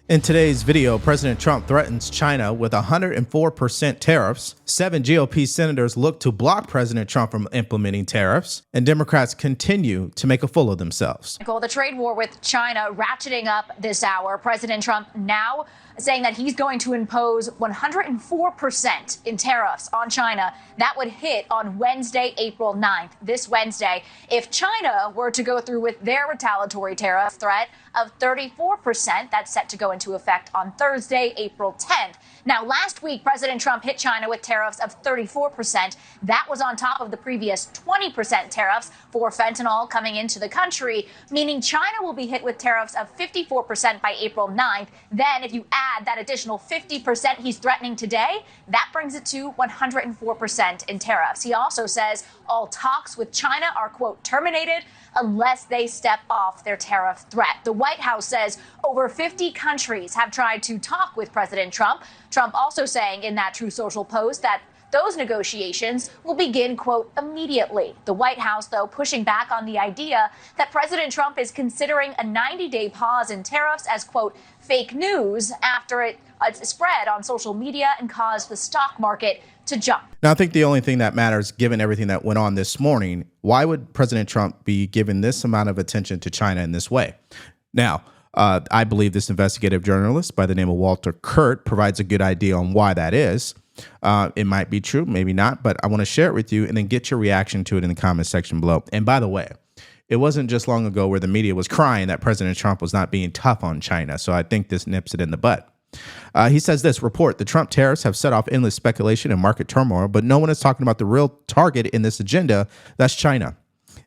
In today's video, President Trump threatens China with 104% tariffs. 7 GOP senators look to block President Trump from implementing tariffs, and Democrats continue to make a fool of themselves. The trade war with China ratcheting up this hour. President Trump now saying that he's going to impose 104% in tariffs on China. That would hit on Wednesday, April 9th, this Wednesday, if China were to go through with their retaliatory tariff threat of 34%. That's set to go into effect on Thursday, April 10th. Now, last week, President Trump hit China with tariffs of 34%. That was on top of the previous 20% tariffs for fentanyl coming into the country, meaning China will be hit with tariffs of 54% by April 9th. Then, if you add that additional 50% he's threatening today, that brings it to 104% in tariffs. He also says all talks with China are, quote, terminated unless they step off their tariff threat. The White House says over 50 countries have tried to talk with President Trump. Trump also saying in that Truth Social post that those negotiations will begin, quote, immediately. The White House, though, pushing back on the idea that President Trump is considering a 90-day pause in tariffs as, quote, fake news after it spread on social media and caused the stock market to jump. Now, I think the only thing that matters, given everything that went on this morning, why would President Trump be giving this amount of attention to China in this way? Now, I believe this investigative journalist by the name of Walter Kurt provides a good idea on why that is. It might be true, maybe not, but I want to share it with you and then get your reaction to it in the comment section below. And by the way, it wasn't just long ago where the media was crying that President Trump was not being tough on China. So I think this nips it in the butt. He says this, report, the Trump tariffs have set off endless speculation and market turmoil, but no one is talking about the real target in this agenda. That's China.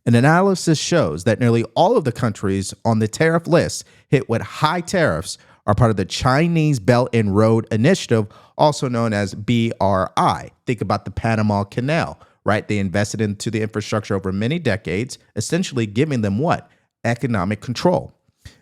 An analysis shows that nearly all of the countries on the tariff list hit with high tariffs are part of the Chinese Belt and Road Initiative, also known as BRI. Think about the Panama Canal, right? They invested into the infrastructure over many decades, essentially giving them what? Economic control.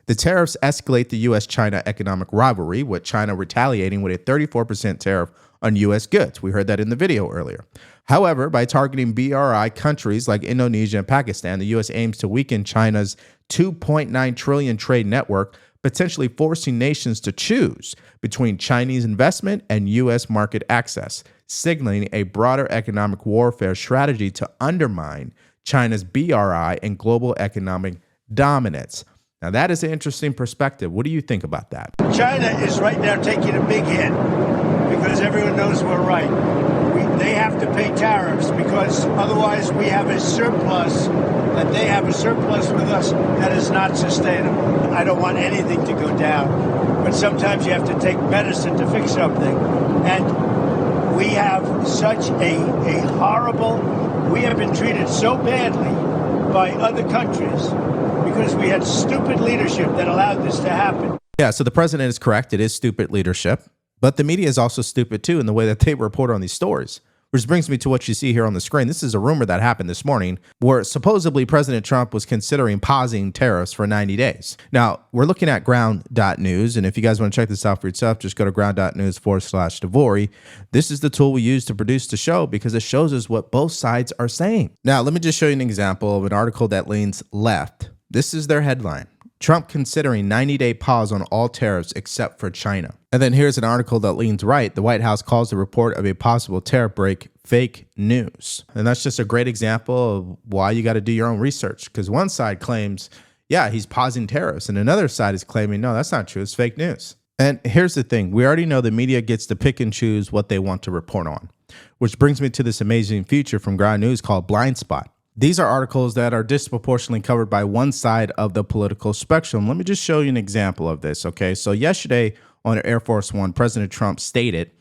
The tariffs escalate the U.S.-China economic rivalry, with China retaliating with a 34% tariff on U.S. goods. We heard that in the video earlier. However, by targeting BRI countries like Indonesia and Pakistan, the U.S. aims to weaken China's $2.9 trillion trade network, potentially forcing nations to choose between Chinese investment and U.S. market access, signaling a broader economic warfare strategy to undermine China's BRI and global economic dominance. Now, that is an interesting perspective. What do you think about that? China is right now taking a big hit because everyone knows we're right. They have to pay tariffs because otherwise we have a surplus, and they have a surplus with us that is not sustainable. I don't want anything to go down, but sometimes you have to take medicine to fix something. And we have such a horrible, we have been treated so badly by other countries because we had stupid leadership that allowed this to happen. Yeah, so the president is correct. It is stupid leadership, but the media is also stupid too in the way that they report on these stories. Which brings me to what you see here on the screen. This is a rumor that happened this morning where supposedly President Trump was considering pausing tariffs for 90 days. Now, we're looking at ground.news, and if you guys want to check this out for yourself, just go to ground.news/Devori. This is the tool we use to produce the show because it shows us what both sides are saying. Now, let me just show you an example of an article that leans left. This is their headline. Trump considering 90-day pause on all tariffs except for China. And then here's an article that leans right. The White House calls the report of a possible tariff break fake news. And that's just a great example of why you got to do your own research. Because one side claims, yeah, he's pausing tariffs. And another side is claiming, no, that's not true. It's fake news. And here's the thing. We already know the media gets to pick and choose what they want to report on. Which brings me to this amazing feature from Ground News called Blind Spot. These are articles that are disproportionately covered by one side of the political spectrum. Let me just show you an example of this, okay? So yesterday on Air Force One, President Trump stated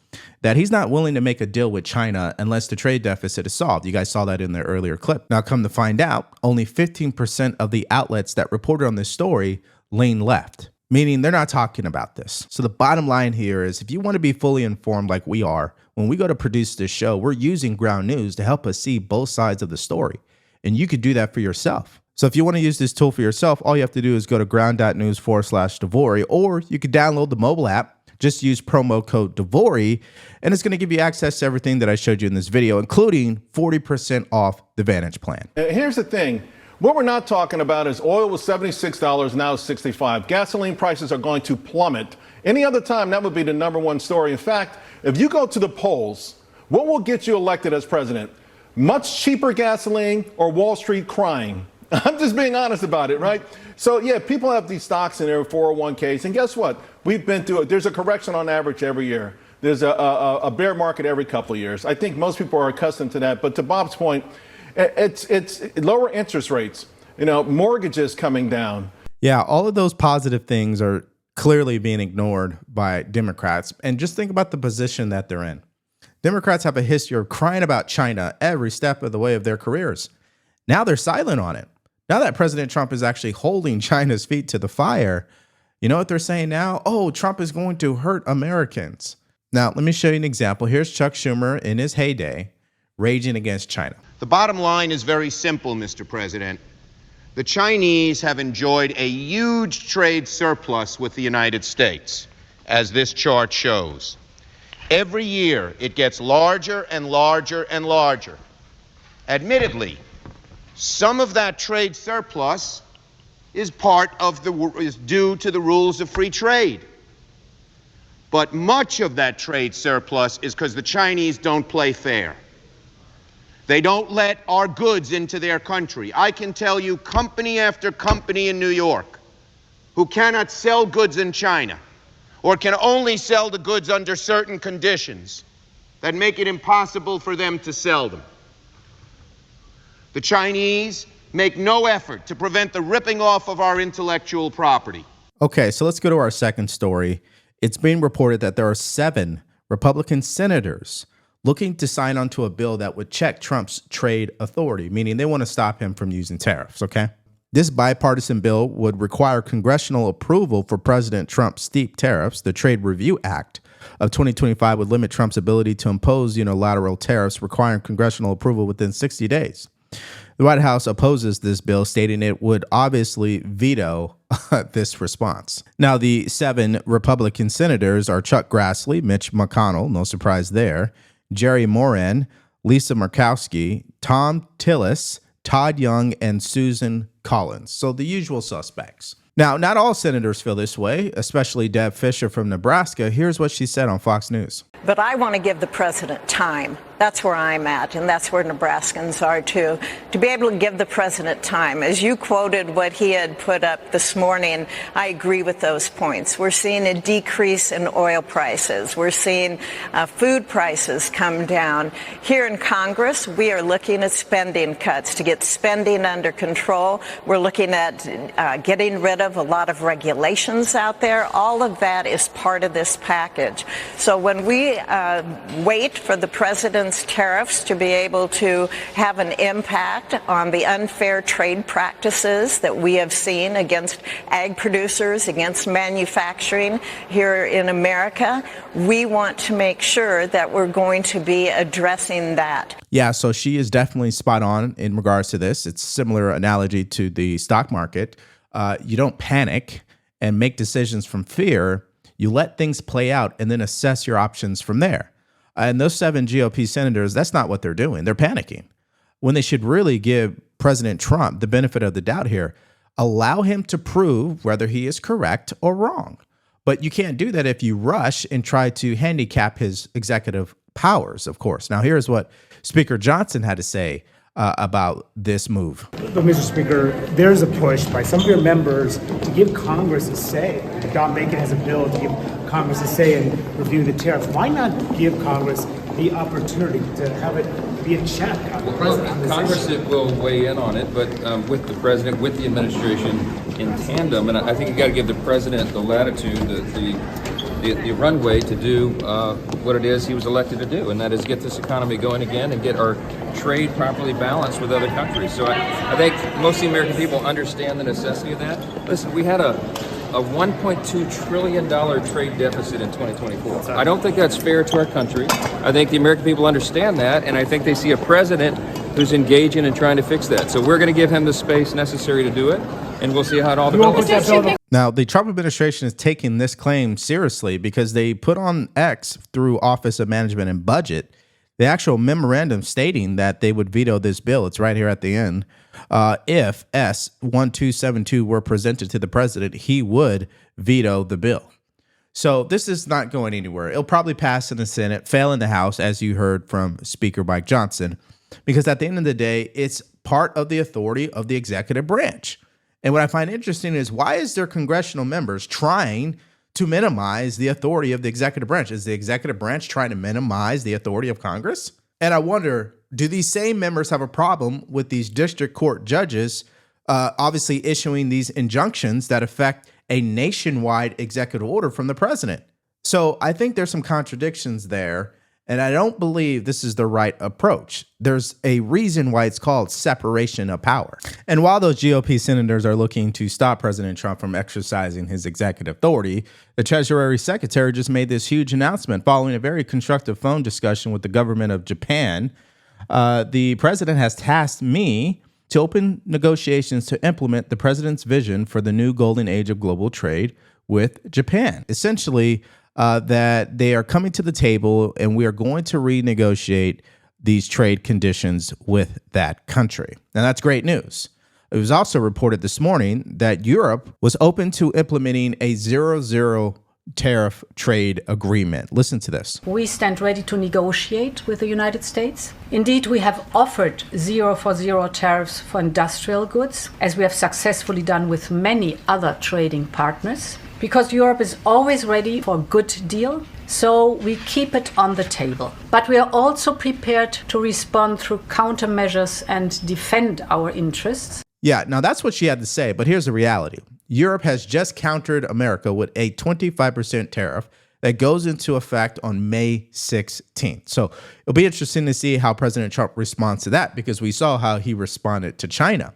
that he's not willing to make a deal with China unless the trade deficit is solved. You guys saw that in the earlier clip. Now, come to find out, only 15% of the outlets that reported on this story lean left, meaning they're not talking about this. So the bottom line here is if you want to be fully informed like we are, when we go to produce this show, we're using Ground News to help us see both sides of the story. And you could do that for yourself. So if you want to use this tool for yourself, all you have to do is go to ground.news/Devori, or you could download the mobile app. Just use promo code Devori, and it's going to give you access to everything that I showed you in this video, including 40% off the Vantage plan. Here's the thing. What we're not talking about is oil was $76, now it's $65. Gasoline prices are going to plummet Any other time, that would be the #1 story. In fact, if you go to the polls, what will get you elected as president? Much cheaper gasoline or Wall Street crying? I'm just being honest about it, right? So, yeah, people have these stocks in their 401ks. And guess what? We've been through it. There's a correction on average every year. There's a bear market every couple of years. I think most people are accustomed to that. But to Bob's point, it's lower interest rates, mortgages coming down. Yeah, all of those positive things are clearly being ignored by Democrats. And just think about the position that they're in. Democrats have a history of crying about China every step of the way of their careers. Now they're silent on it. Now that President Trump is actually holding China's feet to the fire, you know what they're saying now? Oh, Trump is going to hurt Americans. Now, let me show you an example. Here's Chuck Schumer in his heyday raging against China. The bottom line is very simple, Mr. President. The Chinese have enjoyed a huge trade surplus with the United States, as this chart shows. Every year, it gets larger and larger and larger. Admittedly, some of that trade surplus is due to the rules of free trade. But much of that trade surplus is because the Chinese don't play fair. They don't let our goods into their country. I can tell you company after company in New York who cannot sell goods in China or can only sell the goods under certain conditions that make it impossible for them to sell them. The Chinese make no effort to prevent the ripping off of our intellectual property. Okay, so let's go to our second story. It's being reported that there are 7 Republican senators looking to sign onto a bill that would check Trump's trade authority, meaning they want to stop him from using tariffs, okay? This bipartisan bill would require congressional approval for President Trump's steep tariffs. The Trade Review Act of 2025 would limit Trump's ability to impose unilateral tariffs, requiring congressional approval within 60 days. The White House opposes this bill, stating it would obviously veto this response. Now, the 7 Republican senators are Chuck Grassley, Mitch McConnell, no surprise there, Jerry Moran, Lisa Murkowski, Tom Tillis, Todd Young, and Susan Collins. So the usual suspects. Now, not all senators feel this way, especially Deb Fischer from Nebraska. Here's what she said on Fox News. But I want to give the president time. That's where I'm at, and that's where Nebraskans are, too. To be able to give the president time. As you quoted what he had put up this morning, I agree with those points. We're seeing a decrease in oil prices. We're seeing food prices come down. Here in Congress, we are looking at spending cuts to get spending under control. We're looking at getting rid of a lot of regulations out there. All of that is part of this package. So when we wait for the president's tariffs to be able to have an impact on the unfair trade practices that we have seen against ag producers, against manufacturing here in America, we want to make sure that we're going to be addressing that. Yeah, so she is definitely spot on in regards to this. It's a similar analogy to the stock market. You don't panic and make decisions from fear. You let things play out and then assess your options from there. And those 7 GOP senators, that's not what they're doing. They're panicking when they should really give President Trump the benefit of the doubt here. Allow him to prove whether he is correct or wrong. But you can't do that if you rush and try to handicap his executive powers, of course. Now, here's what Speaker Johnson had to say about this move. But, Mr. Speaker, there's a push by some of your members to give Congress a say. Don Bacon has a bill to give Congress a say in reviewing the tariffs. Why not give Congress the opportunity to have it be a check on the president? Congress will weigh in on it, but with the president, with the administration in tandem, and I think you got to give the president the latitude, the runway to do what it is he was elected to do, and that is get this economy going again and get our trade properly balanced with other countries. So I think most of the American people understand the necessity of that. Listen, we had a $1.2 trillion trade deficit in 2024. I don't think that's fair to our country. I think the American people understand that, and I think they see a president who's engaging and trying to fix that. So we're going to give him the space necessary to do it, and we'll see how it all develops. Now, the Trump administration is taking this claim seriously because they put on X through Office of Management and Budget the actual memorandum stating that they would veto this bill. It's right here at the end. If S1272 were presented to the president, he would veto the bill. So this is not going anywhere. It'll probably pass in the Senate, fail in the House, as you heard from Speaker Mike Johnson, because at the end of the day, it's part of the authority of the executive branch. And what I find interesting is, why is there congressional members trying to minimize the authority of the executive branch? Is the executive branch trying to minimize the authority of Congress? And I wonder, do these same members have a problem with these district court judges obviously issuing these injunctions that affect a nationwide executive order from the president? So I think there's some contradictions there, and I don't believe this is the right approach. There's a reason why it's called separation of power. And while those GOP senators are looking to stop President Trump from exercising his executive authority, the Treasury Secretary just made this huge announcement following a very constructive phone discussion with the government of Japan. The president has tasked me to open negotiations to implement the president's vision for the new golden age of global trade with Japan. Essentially, that they are coming to the table and we are going to renegotiate these trade conditions with that country. Now, that's great news. It was also reported this morning that Europe was open to implementing a 0-0 tariff trade agreement. Listen to this. We stand ready to negotiate with the United States. Indeed, we have offered 0-for-0 tariffs for industrial goods, as we have successfully done with many other trading partners, because Europe is always ready for a good deal, so we keep it on the table. But we are also prepared to respond through countermeasures and defend our interests. Yeah, now that's what she had to say, but here's the reality. Europe has just countered America with a 25% tariff that goes into effect on May 16th. So it'll be interesting to see how President Trump responds to that, because we saw how he responded to China.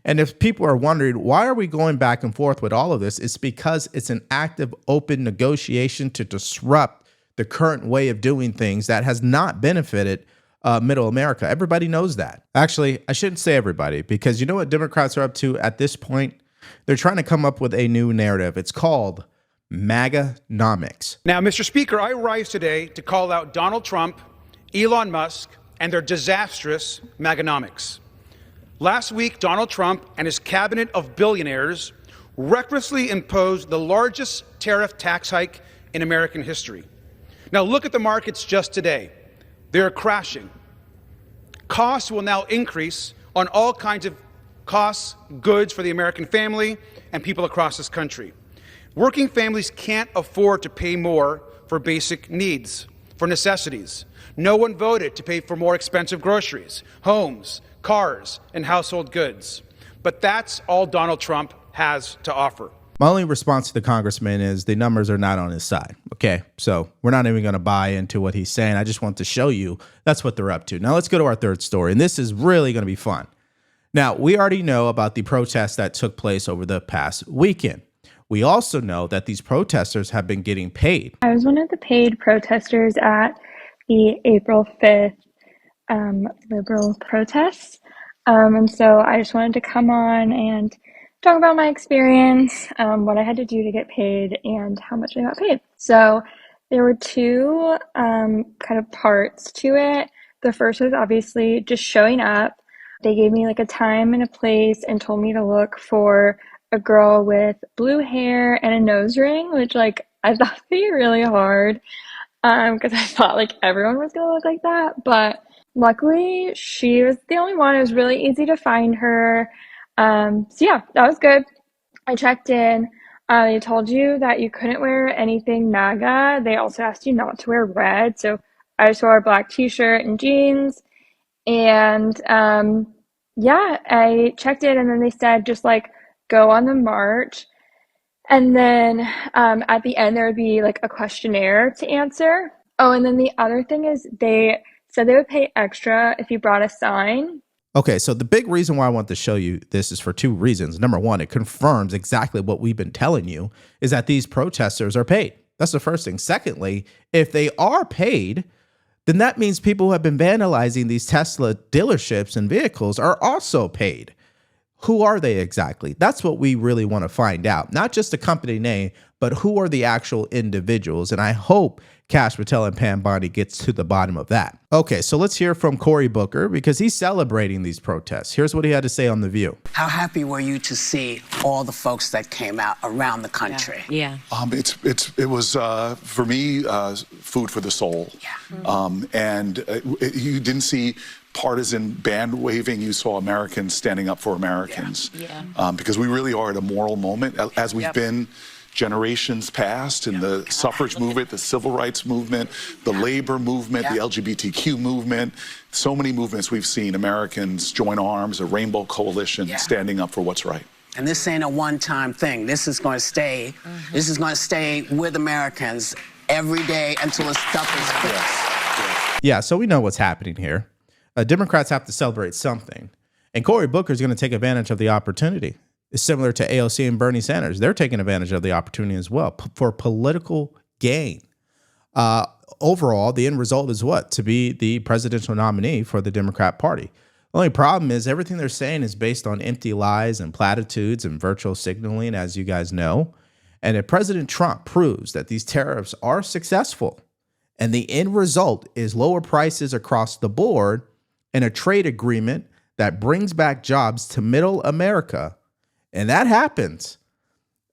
And if people are wondering, why are we going back and forth with all of this? It's because it's an active, open negotiation to disrupt the current way of doing things that has not benefited middle America. Everybody knows that. Actually, I shouldn't say everybody, because you know what Democrats are up to at this point? They're trying to come up with a new narrative. It's called MAGAnomics. Now, Mr. Speaker, I rise today to call out Donald Trump, Elon Musk, and their disastrous MAGAnomics. Last week, Donald Trump and his cabinet of billionaires recklessly imposed the largest tariff tax hike in American history. Now, look at the markets just today. They're crashing. Costs will now increase on all kinds of costs, goods for the American family and people across this country. Working families can't afford to pay more for basic needs, for necessities. No one voted to pay for more expensive groceries, homes, cars, and household goods. But that's all Donald Trump has to offer. My only response to the congressman is the numbers are not on his side. Okay, so we're not even going to buy into what he's saying. I just want to show you that's what they're up to. Now let's go to our third story, and this is really going to be fun. Now, we already know about the protests that took place over the past weekend. We also know that these protesters have been getting paid. I was one of the paid protesters at the April 5th liberal protests. And so I just wanted to come on and talk about my experience, what I had to do to get paid, and how much I got paid. So there were two kind of parts to it. The first was obviously just showing up. They gave me like a time and a place and told me to look for a girl with blue hair and a nose ring, which like I thought would be really hard because I thought like everyone was going to look like that. But luckily she was the only one. It was really easy to find her. So yeah, that was good. I checked in. They told you that you couldn't wear anything MAGA. They also asked you not to wear red. So I just wore a black t-shirt and jeans. And yeah, I checked in, and then they said just like go on the march. And then at the end, there would be like a questionnaire to answer. Oh, and then the other thing is they said they would pay extra if you brought a sign. Okay, so the big reason why I want to show you this is for two reasons. Number one, it confirms exactly what we've been telling you, is that these protesters are paid. That's the first thing. Secondly, if they are paid, then that means people who have been vandalizing these Tesla dealerships and vehicles are also paid. Who are they exactly? That's what we really want to find out. Not just the company name, but who are the actual individuals? And I hope Kash Patel and Pam Bondi gets to the bottom of that. Okay, so let's hear from Cory Booker because he's celebrating these protests. Here's what he had to say on The View. How happy were you to see all the folks that came out around the country? Yeah. It was for me food for the soul. Yeah. You didn't see partisan band waving. You saw Americans standing up for Americans. Yeah. Because we really are at a moral moment, as we've been generations past in the suffrage movement, the civil rights movement, the labor movement, the LGBTQ movement. So many movements we've seen Americans join arms, a rainbow coalition standing up for what's right. And this ain't a one-time thing. This is going to stay. This is going to stay with Americans every day until the stuff is fixed. Yeah, so we know what's happening here. Democrats have to celebrate something. And Cory Booker is going to take advantage of the opportunity. It's similar to AOC and Bernie Sanders. They're taking advantage of the opportunity as well for political gain. Overall, the end result is what? To be the presidential nominee for the Democrat Party. The only problem is everything they're saying is based on empty lies and platitudes and virtual signaling, as you guys know. And if President Trump proves that these tariffs are successful and the end result is lower prices across the board and a trade agreement that brings back jobs to middle America, and that happens,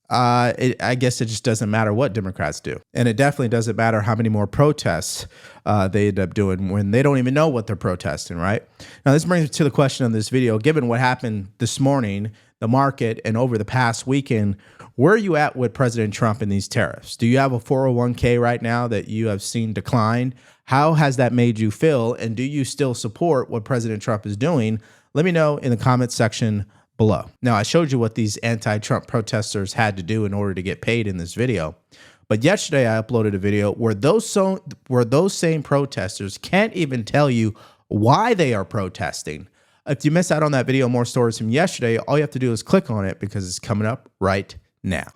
I guess it just doesn't matter what Democrats do. And it definitely doesn't matter how many more protests they end up doing when they don't even know what they're protesting, right? Now, this brings me to the question of this video. Given what happened this morning, the market, and over the past weekend, where are you at with President Trump and these tariffs? Do you have a 401k right now that you have seen decline? How has that made you feel? And do you still support what President Trump is doing? Let me know in the comments section below. Now, I showed you what these anti-Trump protesters had to do in order to get paid in this video. But yesterday I uploaded a video where those same protesters can't even tell you why they are protesting. If you miss out on that video, more stories from yesterday, all you have to do is click on it because it's coming up right now.